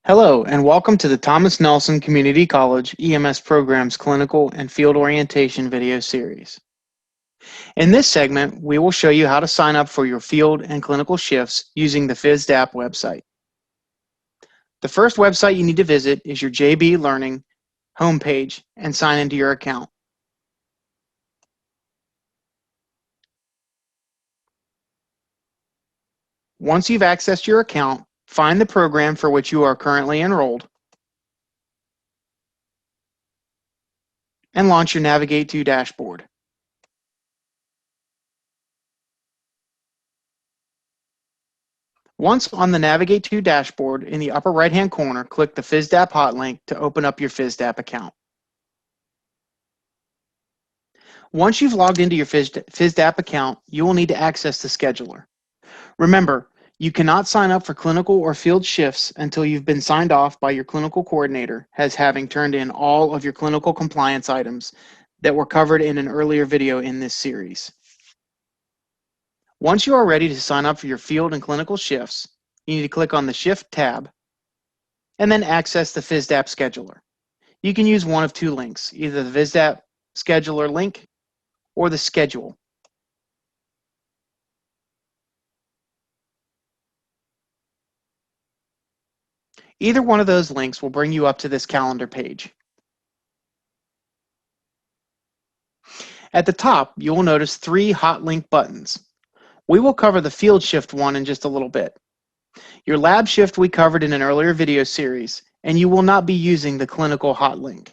Hello, and welcome to the Thomas Nelson Community College EMS Program's Clinical and Field Orientation video series. In this segment, we will show you how to sign up for your field and clinical shifts using the FISDAP website. The first website you need to visit is your JB Learning homepage and sign into your account. Once you've accessed your account, find the program for which you are currently enrolled and launch your Navigate to dashboard. Once on the Navigate to dashboard, in the upper right-hand corner, click the FISDAP hot link to open up your FISDAP account. Once you've logged into your FISDAP account, you will need to access the scheduler. Remember, you cannot sign up for clinical or field shifts until you've been signed off by your clinical coordinator as having turned in all of your clinical compliance items that were covered in an earlier video in this series. Once you are ready to sign up for your field and clinical shifts, you need to click on the Shift tab and then access the FISDAP scheduler. You can use one of two links, either the FISDAP scheduler link or the schedule. Either one of those links will bring you up to this calendar page. At the top, you will notice three hot link buttons. We will cover the field shift one in just a little bit. Your lab shift we covered in an earlier video series, and you will not be using the clinical hot link.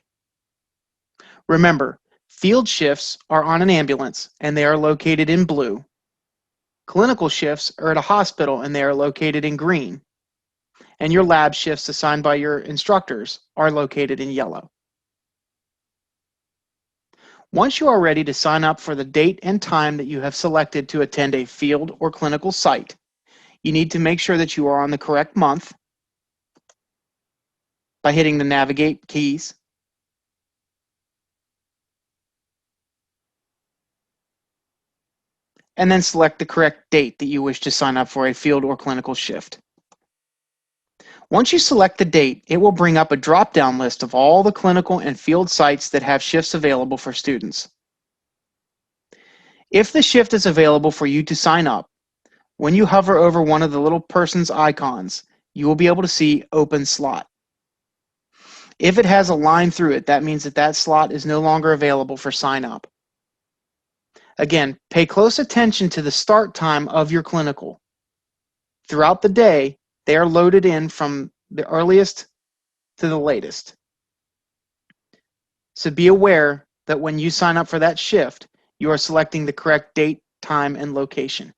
Remember, field shifts are on an ambulance and they are located in blue. Clinical shifts are at a hospital and they are located in green. And your lab shifts assigned by your instructors are located in yellow. Once you are ready to sign up for the date and time that you have selected to attend a field or clinical site, you need to make sure that you are on the correct month by hitting the Navigate keys. And then select the correct date that you wish to sign up for a field or clinical shift. Once you select the date, it will bring up a drop-down list of all the clinical and field sites that have shifts available for students. If the shift is available for you to sign up, when you hover over one of the little person's icons, you will be able to see Open Slot. If it has a line through it, that means that that slot is no longer available for sign up. Again, pay close attention to the start time of your clinical. Throughout the day, they are loaded in from the earliest to the latest. So be aware that when you sign up for that shift, you are selecting the correct date, time, and location.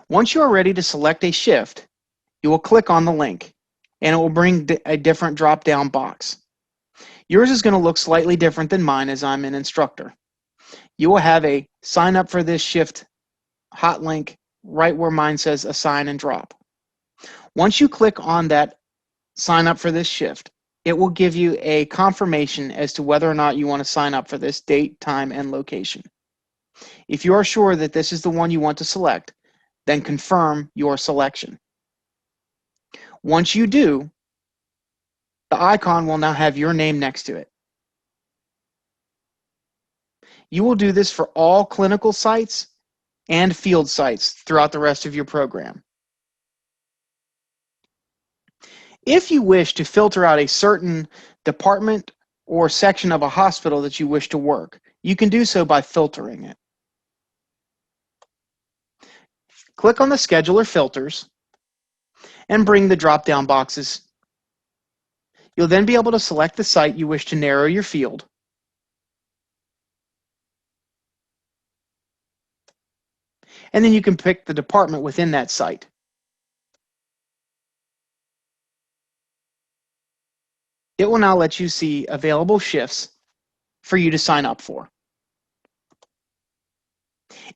Once you are ready to select a shift, you will click on the link, and it will bring a different drop-down box. Yours is going to look slightly different than mine as I'm an instructor. You will have a sign up for this shift hot link right where mine says assign and drop. Once you click on that sign up for this shift, it will give you a confirmation as to whether or not you want to sign up for this date, time, and location. If you are sure that this is the one you want to select, then confirm your selection. Once you do, the icon will now have your name next to it. You will do this for all clinical sites and field sites throughout the rest of your program. If you wish to filter out a certain department or section of a hospital that you wish to work, you can do so by filtering it. Click on the Scheduler Filters and bring the drop-down boxes. You'll then be able to select the site you wish to narrow your field. And then you can pick the department within that site. It will now let you see available shifts for you to sign up for.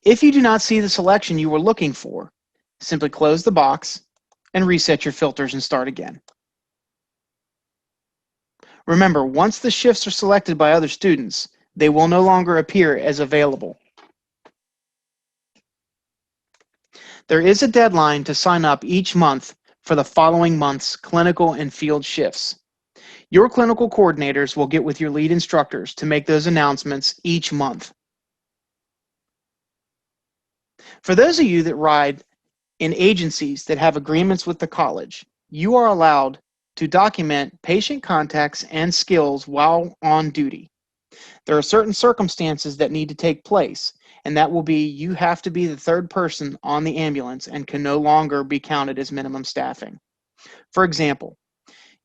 If you do not see the selection you were looking for, simply close the box and reset your filters and start again. Remember, once the shifts are selected by other students, they will no longer appear as available. There is a deadline to sign up each month for the following month's clinical and field shifts. Your clinical coordinators will get with your lead instructors to make those announcements each month. For those of you that ride in agencies that have agreements with the college, you are allowed to document patient contacts and skills while on duty. There are certain circumstances that need to take place, and that will be you have to be the third person on the ambulance and can no longer be counted as minimum staffing. For example,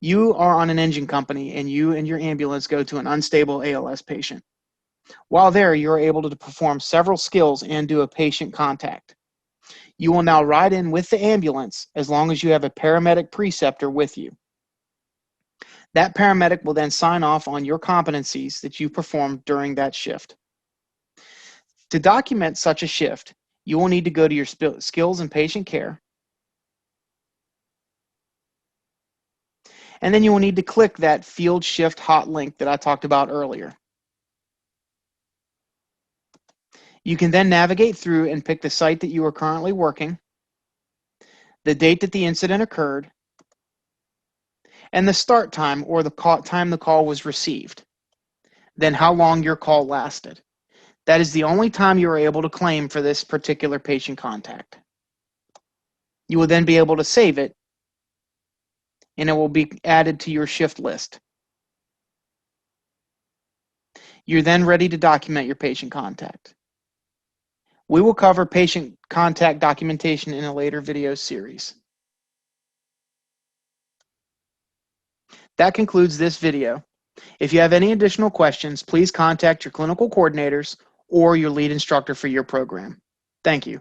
you are on an engine company and you and your ambulance go to an unstable ALS patient. While there, you are able to perform several skills and do a patient contact. You will now ride in with the ambulance as long as you have a paramedic preceptor with you. That paramedic will then sign off on your competencies that you performed during that shift. To document such a shift, you will need to go to your skills in patient care, and then you will need to click that field shift hot link that I talked about earlier. You can then navigate through and pick the site that you are currently working, the date that the incident occurred, and the start time or the time the call was received, then how long your call lasted. That is the only time you are able to claim for this particular patient contact. You will then be able to save it, and it will be added to your shift list. You're then ready to document your patient contact. We will cover patient contact documentation in a later video series. That concludes this video. If you have any additional questions, please contact your clinical coordinators or your lead instructor for your program. Thank you.